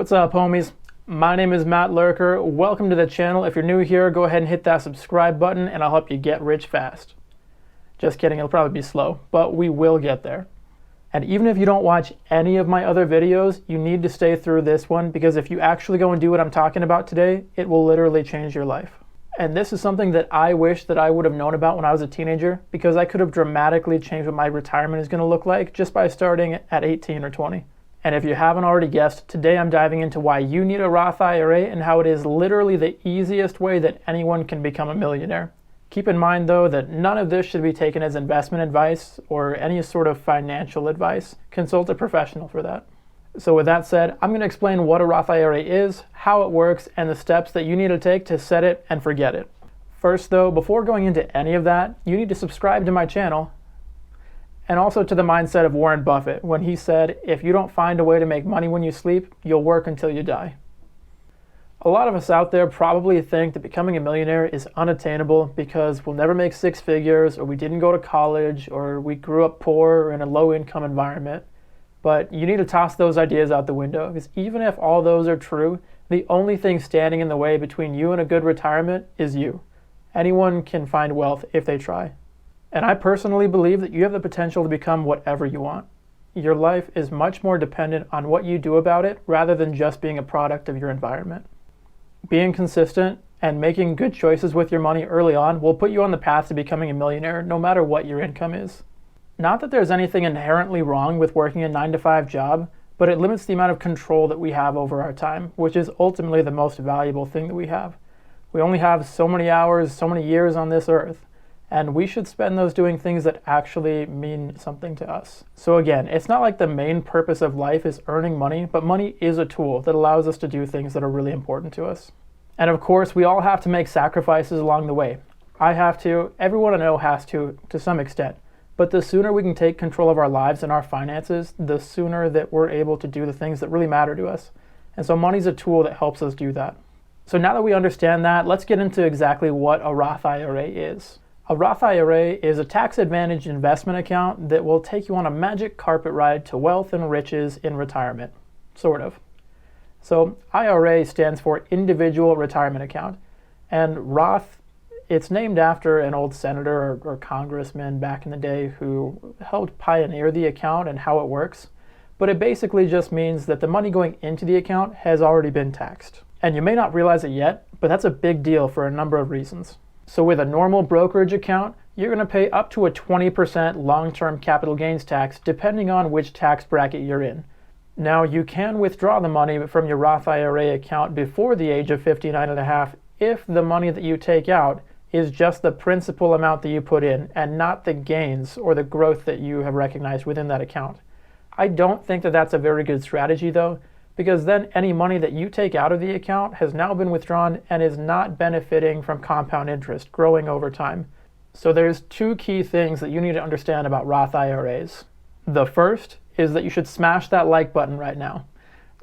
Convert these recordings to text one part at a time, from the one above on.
What's up, homies? My name is Matt Lurker. Welcome to the channel. If you're new here, go ahead and hit that subscribe button and I'll help you get rich fast. Just kidding, it'll probably be slow, but we will get there. And even if you don't watch any of my other videos, you need to stay through this one, because if you actually go and do what I'm talking about today, it will literally change your life. And this is something that I wish that I would have known about when I was a teenager, because I could have dramatically changed what my retirement is going to look like just by starting at 18 or 20. And if you haven't already guessed, today I'm diving into why you need a Roth IRA and how it is literally the easiest way that anyone can become a millionaire. Keep in mind, though, that none of this should be taken as investment advice or any sort of financial advice. Consult a professional for that. So with that said, I'm going to explain what a Roth IRA is, how it works, and the steps that you need to take to set it and forget it. First, though, before going into any of that, you need to subscribe to my channel, and also to the mindset of Warren Buffett when he said, if you don't find a way to make money when you sleep, you'll work until you die. A lot of us out there probably think that becoming a millionaire is unattainable because we'll never make six figures, or we didn't go to college, or we grew up poor or in a low-income environment. But you need to toss those ideas out the window, because even if all those are true, the only thing standing in the way between you and a good retirement is you. Anyone can find wealth if they try. And I personally believe that you have the potential to become whatever you want. Your life is much more dependent on what you do about it rather than just being a product of your environment. Being consistent and making good choices with your money early on will put you on the path to becoming a millionaire no matter what your income is. Not that there's anything inherently wrong with working a 9-to-5 job, but it limits the amount of control that we have over our time, which is ultimately the most valuable thing that we have. We only have so many hours, so many years on this earth, and we should spend those doing things that actually mean something to us. So again, it's not like the main purpose of life is earning money, but money is a tool that allows us to do things that are really important to us. And of course, we all have to make sacrifices along the way. I have to, everyone I know has to some extent. But the sooner we can take control of our lives and our finances, the sooner that we're able to do the things that really matter to us. And so money's a tool that helps us do that. So now that we understand that, let's get into exactly what a Roth IRA is. A Roth IRA is a tax-advantaged investment account that will take you on a magic carpet ride to wealth and riches in retirement, sort of. So IRA stands for Individual Retirement Account, and Roth, it's named after an old senator or congressman back in the day who helped pioneer the account and how it works, but it basically just means that the money going into the account has already been taxed. And you may not realize it yet, but that's a big deal for a number of reasons. So with a normal brokerage account, you're going to pay up to a 20% long-term capital gains tax depending on which tax bracket you're in. Now, you can withdraw the money from your Roth IRA account before the age of 59 and a half if the money that you take out is just the principal amount that you put in and not the gains or the growth that you have recognized within that account. I don't think that that's a very good strategy though, because then any money that you take out of the account has now been withdrawn and is not benefiting from compound interest growing over time. So there's two key things that you need to understand about Roth IRAs. The first is that you should smash that like button right now.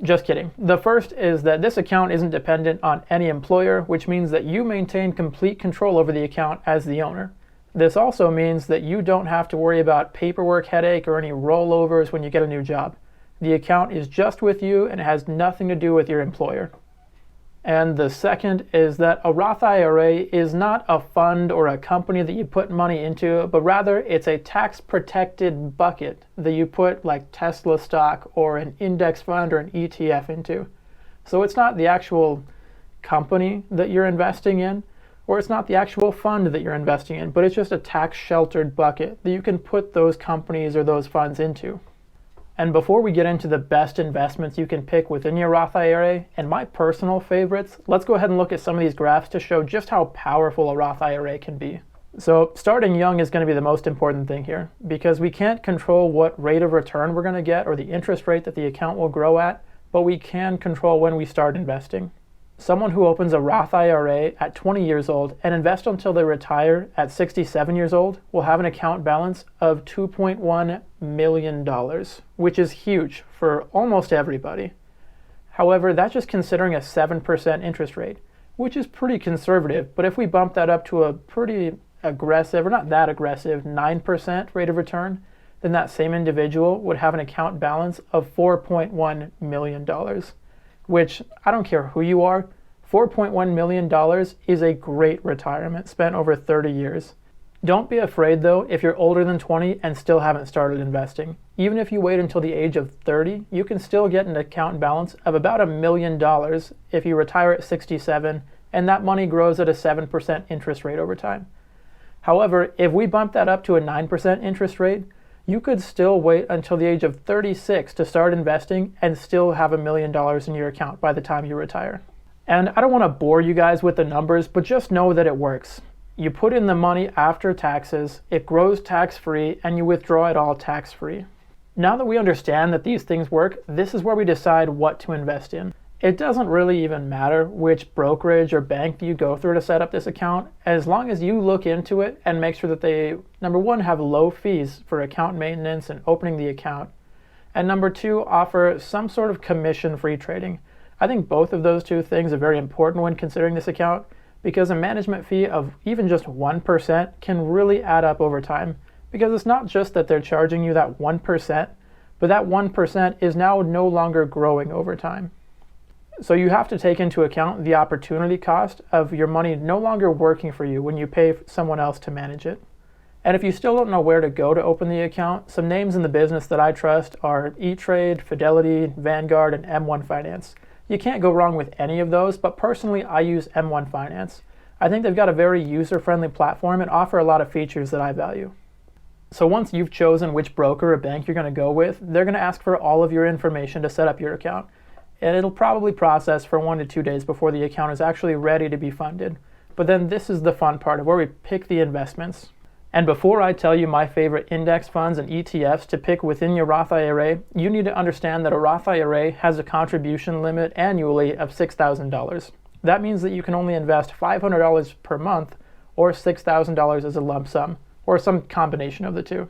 Just kidding. The first is that this account isn't dependent on any employer, which means that you maintain complete control over the account as the owner. This also means that you don't have to worry about paperwork headache or any rollovers when you get a new job. The account is just with you and it has nothing to do with your employer. And the second is that a Roth IRA is not a fund or a company that you put money into, but rather it's a tax-protected bucket that you put like Tesla stock or an index fund or an ETF into. So it's not the actual company that you're investing in, or it's not the actual fund that you're investing in, but it's just a tax-sheltered bucket that you can put those companies or those funds into. And before we get into the best investments you can pick within your Roth IRA and my personal favorites, let's go ahead and look at some of these graphs to show just how powerful a Roth IRA can be. So starting young is going to be the most important thing here, because we can't control what rate of return we're going to get or the interest rate that the account will grow at, but we can control when we start investing. Someone who opens a Roth IRA at 20 years old and invests until they retire at 67 years old will have an account balance of $2.1 million, which is huge for almost everybody. However, that's just considering a 7% interest rate, which is pretty conservative. But if we bump that up to a pretty aggressive, or not that aggressive, 9% rate of return, then that same individual would have an account balance of $4.1 million. which I don't care who you are, $4.1 million is a great retirement spent over 30 years. Don't be afraid though if you're older than 20 and still haven't started investing. Even if you wait until the age of 30, you can still get an account balance of about $1 million if you retire at 67, and that money grows at a 7% interest rate over time. However, if we bump that up to a 9% interest rate, you could still wait until the age of 36 to start investing and still have $1 million in your account by the time you retire. And I don't want to bore you guys with the numbers, but just know that it works. You put in the money after taxes, it grows tax-free, and you withdraw it all tax-free. Now that we understand that these things work, this is where we decide what to invest in. It doesn't really even matter which brokerage or bank you go through to set up this account, as long as you look into it and make sure that they, number one, have low fees for account maintenance and opening the account, and number two, offer some sort of commission-free trading. I think both of those two things are very important when considering this account, because a management fee of even just 1% can really add up over time, because it's not just that they're charging you that 1%, but that 1% is now no longer growing over time. So you have to take into account the opportunity cost of your money no longer working for you when you pay someone else to manage it. And if you still don't know where to go to open the account, some names in the business that I trust are E-Trade, Fidelity, Vanguard, and M1 Finance. You can't go wrong with any of those, but personally I use M1 Finance. I think they've got a very user-friendly platform and offer a lot of features that I value. So once you've chosen which broker or bank you're going to go with, they're going to ask for all of your information to set up your account. And it'll probably process for 1 to 2 days before the account is actually ready to be funded. But then this is the fun part of where we pick the investments. And before I tell you my favorite index funds and ETFs to pick within your Roth IRA, you need to understand that a Roth IRA has a contribution limit annually of $6,000. That means that you can only invest $500 per month or $6,000 as a lump sum, or some combination of the two.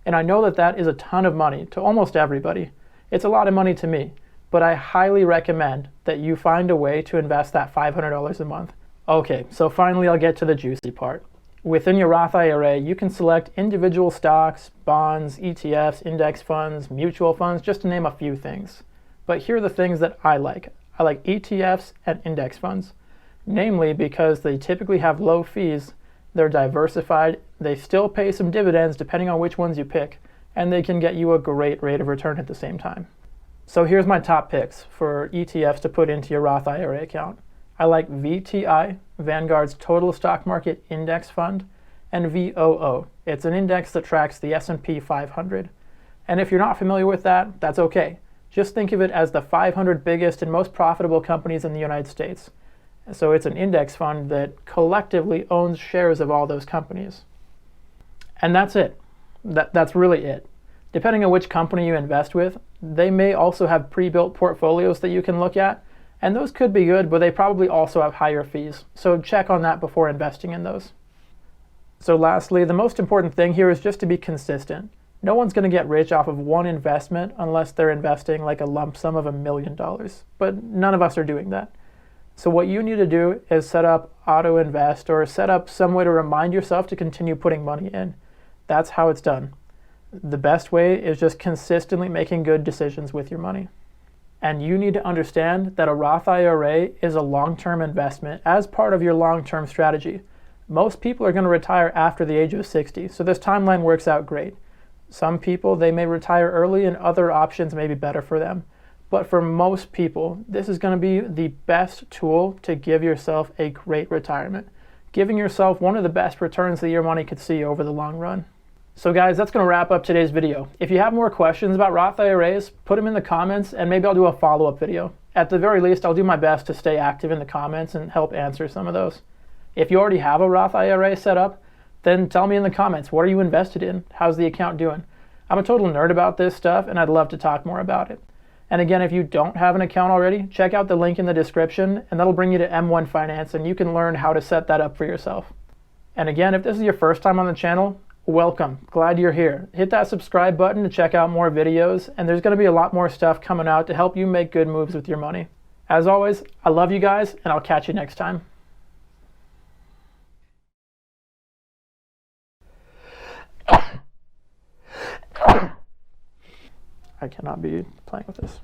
And I know that that is a ton of money to almost everybody. It's a lot of money to me. But I highly recommend that you find a way to invest that $500 a month. Okay, so finally I'll get to the juicy part. Within your Roth IRA, you can select individual stocks, bonds, ETFs, index funds, mutual funds, just to name a few things. But here are the things that I like. I like ETFs and index funds, namely because they typically have low fees, they're diversified, they still pay some dividends depending on which ones you pick, and they can get you a great rate of return at the same time. So here's my top picks for ETFs to put into your Roth IRA account. I like VTI, Vanguard's Total Stock Market Index Fund, and VOO. It's an index that tracks the S&P 500. And if you're not familiar with that, that's okay. Just think of it as the 500 biggest and most profitable companies in the United States. So it's an index fund that collectively owns shares of all those companies. And that's it. That's really it. Depending on which company you invest with, they may also have pre-built portfolios that you can look at, and those could be good, but they probably also have higher fees. So check on that before investing in those. So lastly, the most important thing here is just to be consistent. No one's going to get rich off of one investment unless they're investing like a lump sum of $1 million, but none of us are doing that. So what you need to do is set up auto invest or set up some way to remind yourself to continue putting money in. That's how it's done. The best way is just consistently making good decisions with your money. And you need to understand that a Roth IRA is a long-term investment as part of your long-term strategy. Most people are going to retire after the age of 60, so this timeline works out great. Some people, they may retire early and other options may be better for them. But for most people, this is going to be the best tool to give yourself a great retirement, giving yourself one of the best returns that your money could see over the long run. So guys, that's going to wrap up today's video. If you have more questions about Roth IRAs, put them in the comments and maybe I'll do a follow-up video. At the very least, I'll do my best to stay active in the comments and help answer some of those. If you already have a Roth IRA set up, then tell me in the comments, what are you invested in? How's the account doing? I'm a total nerd about this stuff and I'd love to talk more about it. And again, if you don't have an account already, check out the link in the description and that'll bring you to M1 Finance and you can learn how to set that up for yourself. And again, if this is your first time on the channel, welcome. Glad you're here. Hit that subscribe button to check out more videos, and there's going to be a lot more stuff coming out to help you make good moves with your money. As always, I love you guys, and I'll catch you next time. I cannot be playing with this.